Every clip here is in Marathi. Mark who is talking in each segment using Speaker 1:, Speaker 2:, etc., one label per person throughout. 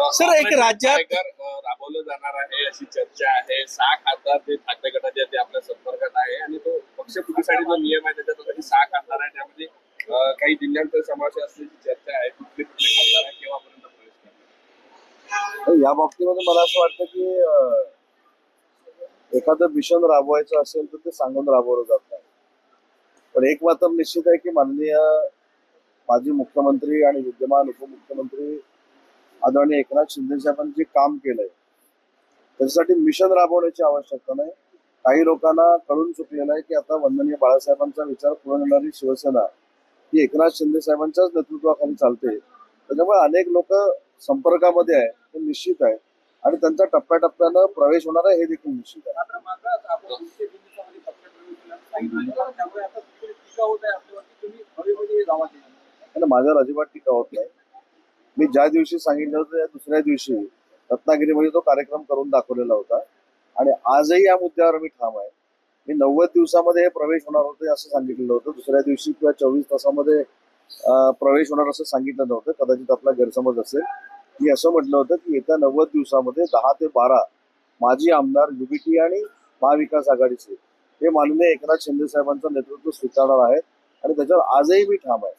Speaker 1: सर एक राज्यात
Speaker 2: राबवलं जाणार आहे अशी चर्चा आहे. 6 खासदार जे ठाकरे गटाचे ते आपल्या संपर्कात आहे आणि तो पक्षफुटीसाठी जो नियम आहे त्याच्यासाठी 6 खासदार आहे. त्यामध्ये काही जिल्ह्यांचा समावेश असल्याची चर्चा आहे. कुठले कुठले खासदार आहे केव्हापर्यंत प्रवेश करणार?
Speaker 3: या बाबतीमध्ये मला असं वाटतं की एखादं मिशन राबवायचं असेल तर ते सांगून राबवलं जात नाही. पण एक मात्र निश्चित आहे की माननीय माजी मुख्यमंत्री आणि विद्यमान उपमुख्यमंत्री आदरणीय एकनाथ शिंदे साहेबांनी जे काम केलंय त्याच्यासाठी मिशन राबवण्याची आवश्यकता नाही. काही लोकांना कळून चुकलेलं आहे की आता वंदनीय बाळासाहेबांचा विचार पुरवणारी शिवसेना ही एकनाथ शिंदे साहेबांच्याच नेतृत्वाखाली चालते. त्याच्यामुळे अनेक लोक संपर्कामध्ये आहे हे निश्चित आहे आणि त्यांचा टप्प्याटप्प्यानं प्रवेश होणार आहे हे देखील निश्चित आहे. आणि माझ्यावर अजिबात टीका होत नाही. मी ज्या दिवशी सांगितलं होतं त्या दुसऱ्या दिवशी रत्नागिरीमध्ये तो कार्यक्रम करून दाखवलेला होता आणि आजही या मुद्द्यावर मी ठाम आहे. मी 90 दिवसामध्ये हे प्रवेश होणार होते असं सांगितलेलं होतं. दुसऱ्या दिवशी किंवा 24 तासामध्ये प्रवेश होणार असं सांगितलं नव्हतं. कदाचित आपला गैरसमज असेल. मी असं म्हटलं होतं की येत्या 90 दिवसामध्ये 10 ते 12 माजी आमदार युबीटी आणि महाविकास आघाडीचे हे माननीय एकनाथ शिंदे साहेबांचं नेतृत्व स्वीकारणार आहेत आणि त्याच्यावर आजही मी ठाम आहे.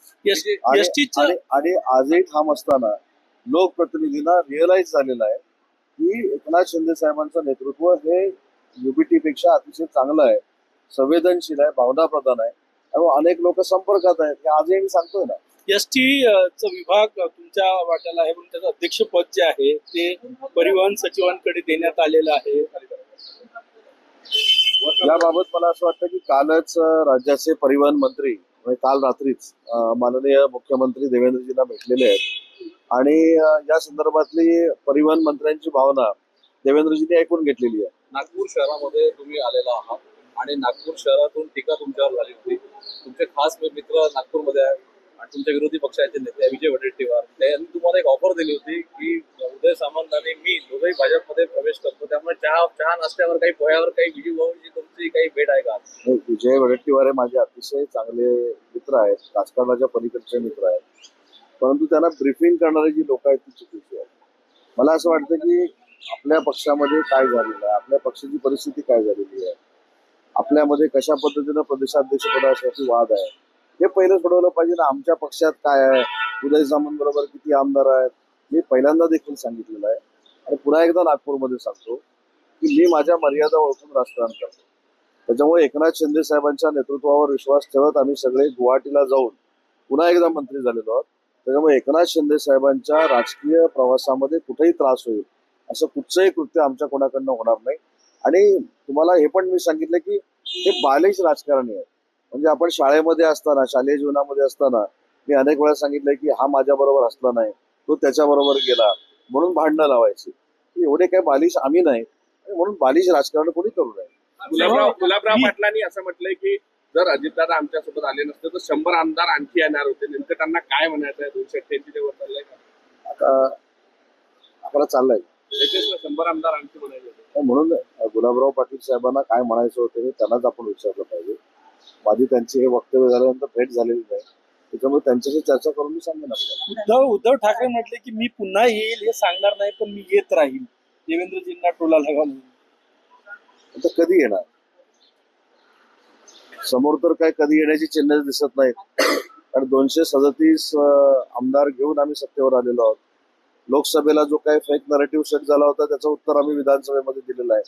Speaker 3: आणि आजही ठाम असताना लोकप्रतिनिधींना रिअलाइज झालेलं आहे की एकनाथ शिंदे साहेबांचं नेतृत्व हे युबीटी पेक्षा अतिशय चांगलं आहे, संवेदनशील आहे, भावनाप्रधान आहे आणि अनेक लोक संपर्कात आहेत हे आजही मी सांगतोय ना.
Speaker 1: एसटी चा विभाग तुमच्या वाट्याला आहे म्हणून त्याचं अध्यक्षपद जे आहे ते परिवहन सचिवांकडे देण्यात आलेलं आहे.
Speaker 3: याबाबत मला असं वाटतं की कालच राज्याचे परिवहन मंत्री म्हणजे काल रात्रीच माननीय मुख्यमंत्री देवेंद्रजींना भेटलेले आहेत आणि या संदर्भातली परिवहन मंत्र्यांची भावना देवेंद्रजींनी ऐकून घेतलेली आहे.
Speaker 2: नागपूर शहरामध्ये तुम्ही आलेला आहात आणि नागपूर शहरातून टीका तुमच्यावर झाली होती. तुमचे खास मित्र नागपूरमध्ये आहे आणि तुमच्या विरोधी पक्षाचे नेते विजय वडेट्टीवार त्यांनी तुम्हाला एक ऑफर दिली होती की उदय सामंत आणि मी दोघेही भाजपमध्ये प्रवेश करतो, त्यामुळे चहा नाश्त्यावर काही पोह्यावर काही विजयभाऊची तुमची काही भेट आहे का?
Speaker 3: विजय वडेट्टीवार हे माझे अतिशय चांगले मित्र आहेत, राजकारणाच्या पलीकडचे मित्र आहेत, परंतु त्यांना ब्रीफिंग करणारी जी लोक आहेत ती चुकीची आहेत. मला असं वाटतं की आपल्या पक्षामध्ये काय झालेलं आहे, आपल्या पक्षाची परिस्थिती काय झालेली आहे, आपल्यामध्ये कशा पद्धतीनं प्रदेशाध्यक्षपदासाठी वाद आहे हे पहिलं सोडवलं पाहिजे ना. आमच्या पक्षात काय आहे, उदय सामंत बरोबर किती आमदार आहेत मी पहिल्यांदा देखील सांगितलेलं आहे आणि पुन्हा एकदा नागपूरमध्ये सांगतो की मी माझ्या मर्यादा ओळखून राजकारण करतो. त्याच्यामुळे एकनाथ शिंदे साहेबांच्या नेतृत्वावर विश्वास ठेवत आम्ही सगळे गुवाहाटीला जाऊन पुन्हा एकदा मंत्री झालेलो आहोत. त्याच्यामुळे एकनाथ शिंदे साहेबांच्या राजकीय प्रवासामध्ये कुठेही त्रास होईल असं कुठचंही कृत्य आमच्या कोणाकडनं होणार नाही. आणि तुम्हाला हे पण मी सांगितलं की हे बालिश राजकारणी आहे. म्हणजे आपण शाळेमध्ये असताना, शालेय जीवनामध्ये असताना मी अनेक वेळा सांगितलंय की हा माझ्या बरोबर असला नाही, तो त्याच्या बरोबर गेला म्हणून भांडणं लावायची. एवढे काही बालिश आम्ही नाही म्हणून बालिश राजकारण कोणी करू नये.
Speaker 2: गुलाबराव पाटलांनी असं म्हटलंय की जर अजितदादा आमच्यासोबत आले नसते तर 100 आमदार आणखी येणार होते. नेमकं त्यांना काय म्हणायचं आहे? 288 वर चाललंय का?
Speaker 3: आता आपल्याला चाललंय
Speaker 2: 100 आमदार आणखी म्हणायचे होते.
Speaker 3: म्हणून गुलाबराव पाटील साहेबांना काय म्हणायचं होतं हे त्यांनाच आपण विचारलं पाहिजे. माझी त्यांची हे वक्तव्य झाल्यानंतर भेट झालेली नाही, त्याच्यामुळे त्यांच्याशी चर्चा करून मी सांगेन आपल्याला.
Speaker 1: उद्धव ठाकरे म्हटले की मी पुन्हा येईल हे सांगणार नाही पण मी येत राहील. देवेंद्रजींना टोला लागला.
Speaker 3: आता कधी येणार? समोर तर काय कधी येण्याची चिन्ह दिसत नाहीत. कारण 237 आमदार घेऊन आम्ही सत्तेवर आलेलो आहोत. लोकसभेला जो काही फेक नरेटिव्ह सेट झाला होता त्याचं उत्तर आम्ही विधानसभेमध्ये दिलेलं आहे.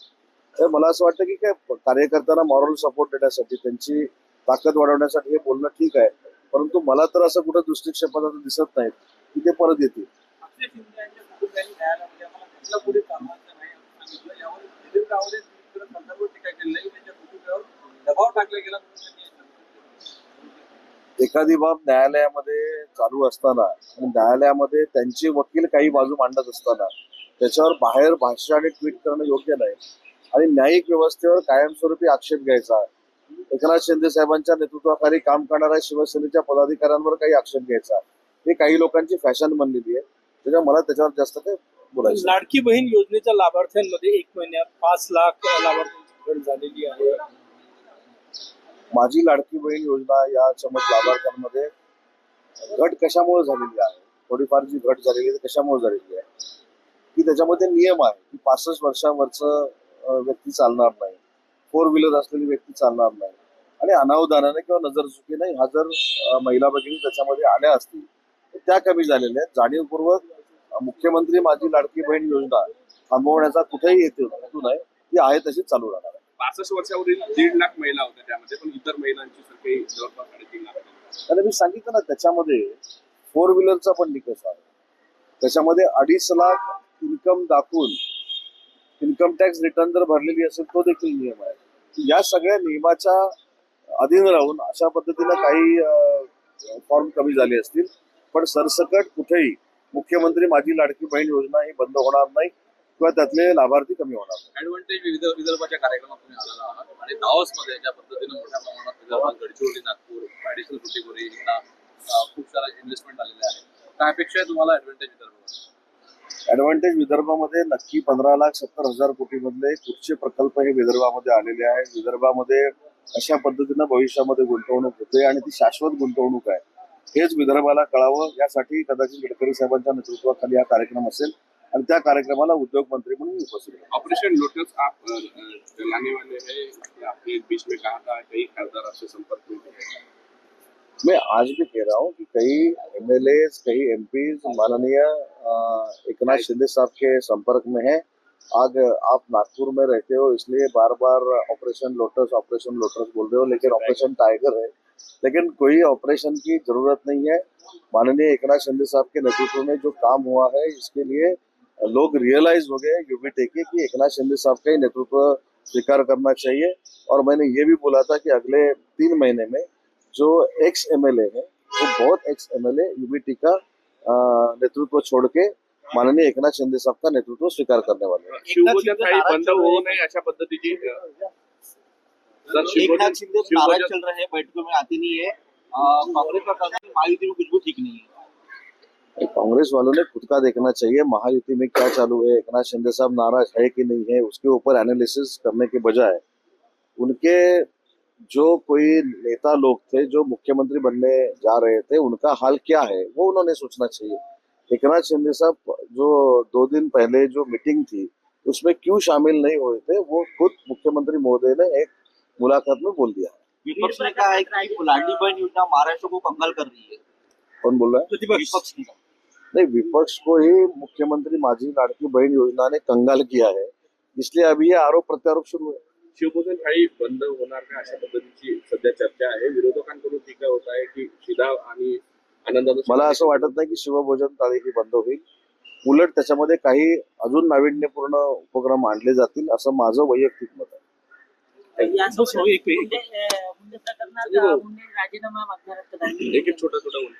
Speaker 3: तर मला असं वाटतं की काय कार्यकर्त्यांना मॉरल सपोर्ट देण्यासाठी, त्यांची ताकद वाढवण्यासाठी हे बोलणं ठीक आहे, परंतु मला तर असं कुठं दृष्टिक्षेपात दिसत नाही की ते परत येतील. एखादी बाब न्यायालयामध्ये चालू असताना आणि न्यायालयामध्ये त्यांचे वकील काही बाजू मांडत असताना त्याच्यावर बाहेर भाष्य आणि ट्विट करणं योग्य नाही आणि न्यायिक व्यवस्थेवर कायमस्वरूपी आक्षेप घ्यायचा, एकनाथ शिंदे साहेबांच्या नेतृत्वाखाली काम करणाऱ्या शिवसेनेच्या पदाधिकाऱ्यांवर काही आक्षेप घ्यायचा हे काही लोकांची फॅशन बनलेली आहे. त्याच्यामुळे मला त्याच्यावर जास्त काही बोलायचं.
Speaker 1: लाडकी बहीण योजनेच्या लाभार्थ्यांमध्ये 1 महिन्यात 5 लाख लाभार्थ्यांची घट झालेली आहे.
Speaker 3: माझी लाडकी बहीण योजना याच्या लाभार्थ्यांमध्ये घट कशामुळे झालेली आहे, थोडीफार जी घट झालेली आहे कशामुळे झालेली आहे त्याच्यामध्ये नियम आहे की 65 वर्षावरचं व्यक्ती चालणार नाही, 4 व्हीलर असलेली व्यक्ती चालणार नाही. आणि अनावधानाने किंवा नजरचुकीने ह्या जर महिला भगिनी त्याच्यामध्ये आल्या असतील तर त्या कमी झालेल्या आहेत. जाणीवपूर्वक मुख्यमंत्री माझी लाडकी बहीण योजना थांबवण्याचा कुठेही हेतू नाही, ती आहे तशीच चालू राहणार आहे.
Speaker 4: 65 वर्षावरील 1.5 लाख महिला होत्या त्यामध्ये, पण इतर महिलांची संख्या जवळपास 3.5 लाख आहे.
Speaker 3: आणि मी सांगितलं ना, त्याच्यामध्ये 4 व्हीलरचा पण निकष आहे. त्याच्यामध्ये 2.5 लाख इन्कम दाखवून इन्कम टॅक्स रिटर्न जर भरलेली असेल तो देखील नियम आहे. या सगळ्या नियमाच्या अधीन राहून अशा पद्धतीनं काही फॉर्म कमी झाले असतील, पण सरसकट कुठेही मुख्यमंत्री माझी लाडकी बहीण योजना ही बंद होणार नाही किंवा त्यातले लाभार्थी कमी होणार नाही.
Speaker 2: ऍडव्हान्टेज विदर्भाच्या कार्यक्रमात तुम्ही आलेला आहात आणि दावोसमध्ये ज्या पद्धतीनं मोठ्या प्रमाणात विदर्भात गडचिरोली, नागपूर, ऍडिशनल बुटीबोरी यांना खूप सारा इन्व्हेस्टमेंट आलेले आहे. काय अपेक्षा आहे तुम्हाला ऍडव्हान्टेज विदर्भात?
Speaker 3: ऍडव्हान्टेज विदर्भामध्ये नक्की 15,70,000 कोटी मधले कुठचे प्रकल्प हे विदर्भामध्ये आलेले आहेत. विदर्भामध्ये अशा पद्धतीनं भविष्यामध्ये गुंतवणूक होते आणि ती शाश्वत गुंतवणूक आहे हेच विदर्भाला कळावं, यासाठी कदाचित गडकरी साहेबांच्या नेतृत्वाखाली हा कार्यक्रम असेल आणि त्या कार्यक्रमाला उद्योग मंत्री म्हणून उपस्थित आहेत.
Speaker 4: ऑपरेशन लोटस आप चलाने वाले हैं, आपने बीच में कहा था कई खासदार आपसे संपर्क में हैं.
Speaker 3: मैं आज भी कह रहा हूँ कि कई एमएलए, कई एमपीज माननीय एकनाथ शिंदे साहब के संपर्क में हैं. आज आप नागपुर में रहते हो इसलिए बार बार ऑपरेशन लोटस बोल रहे हो, लेकिन ऑपरेशन टाइगर है. लेकिन कोई ऑपरेशन की जरूरत नहीं है. माननीय एकनाथ शिंदे साहब के नेतृत्व में जो काम हुआ है इसके लिए लोग रियलाइज हो गए यूबीटे के कि एकनाथ शिंदे साहब का ही नेतृत्व स्वीकार करना चाहिए. और मैंने ये भी बोला था कि अगले 3 महीने में जो एक्स एमएलए है वो बहुत एक्स एमएलए यूबीटी का नेतृत्व छोड़ के माननीय एकनाथ शिंदे साहब का नेतृत्व स्वीकार करने वाले हैं.
Speaker 4: शिवभोजन थाळी बंद होऊ नये अशा पद्धतीची
Speaker 5: एकनाथ शिंदे नाराज चल रहे हैं, बैठकों में आते नहीं है. कांग्रेस का कहना है कि महायुति में कुछ भी ठीक नहीं है.
Speaker 3: कांग्रेस वालों ने खुद का देखना चाहिए महायुति में क्या चालू है, एकनाथ शिंदे साहब नाराज है कि नहीं है, उसके ऊपर एनालिसिस करने के बजाय उनके जो कोई नेता लोग थे जो मुख्यमंत्री बनने जा रहे थे उनका हाल क्या है वो उन्होंने सोचना चाहिए. एकनाथ शिंदे साहब जो 2 दिन पहले जो मीटिंग थी उसमें क्यों शामिल नहीं हुए थे वो खुद मुख्यमंत्री महोदय ने एक मुलाकात में बोल दिया.
Speaker 5: विपक्ष ने कहा है कि लाडली बहन योजना महाराष्ट्र को कंगाल कर रही है.
Speaker 3: कौन बोल रहा है?
Speaker 5: विपक्ष ने कहा.
Speaker 3: नहीं, विपक्ष को ही मुख्यमंत्री माझी लाडकी बहन योजना ने कंगाल किया है, इसलिए अभी ये आरोप प्रत्यारोप शुरू है.
Speaker 4: शिवभोजन थाळी बंद होणार का अशा पद्धतीची सध्या चर्चा आहे. विरोधकांकडून टीका होत आहे की शिधा आणि आनंदानं
Speaker 3: मला असं वाटत नाही की शिवभोजन थाळी ही बंद होईल. उलट त्याच्यामध्ये काही अजून नाविन्यपूर्ण उपक्रम आणले जातील असं माझं वैयक्तिक मत आहे.
Speaker 6: यासोबत मुंडे प्रकरणात मुंडे राजीनामा मागणार आहेत.
Speaker 4: एक छोटा बोलतो.